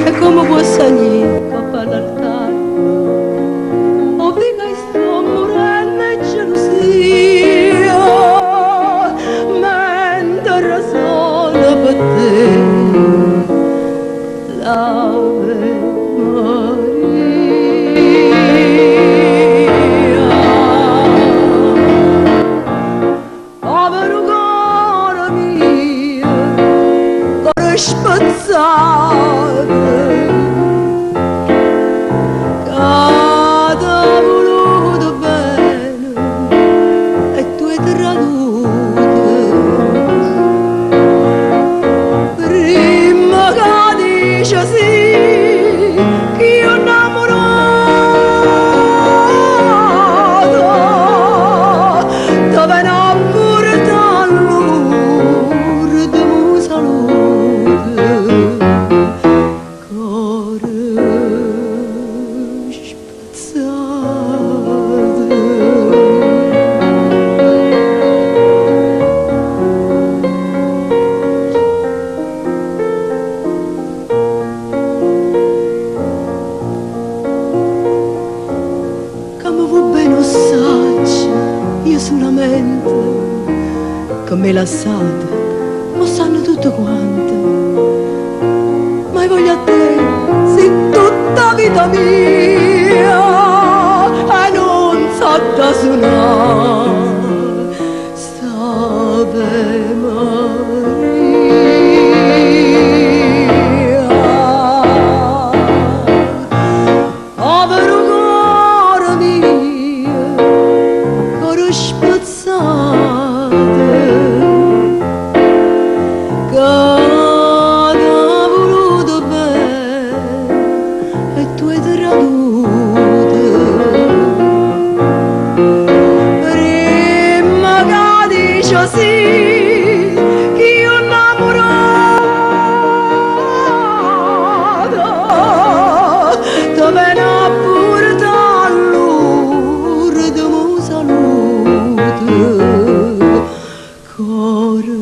E come può salire qua all'altare? O dica che sto morendo di gelosia, mentre sono per te l'Ave Maria. Povero cuore mio, cuore spezzato, che t'ha voluto bene e tu hai traduto. Prima che dice sì, che io innamorato, dove non pure t'all'urdo mu salute, cuore spezzato. Come vuoi bene assaggi, io solamente, che me lasciate, lo sanno tutto quanto, ma voglio a te, sei tutta vita mia, e non so da suonare, Ave Maria. Povero cuore mio, cuore spezzato, che t'ha voluto bene e tu hai traduto. Prima che dice sì, che io innamorato, dove non pure t'all'urdo mu salute, cuore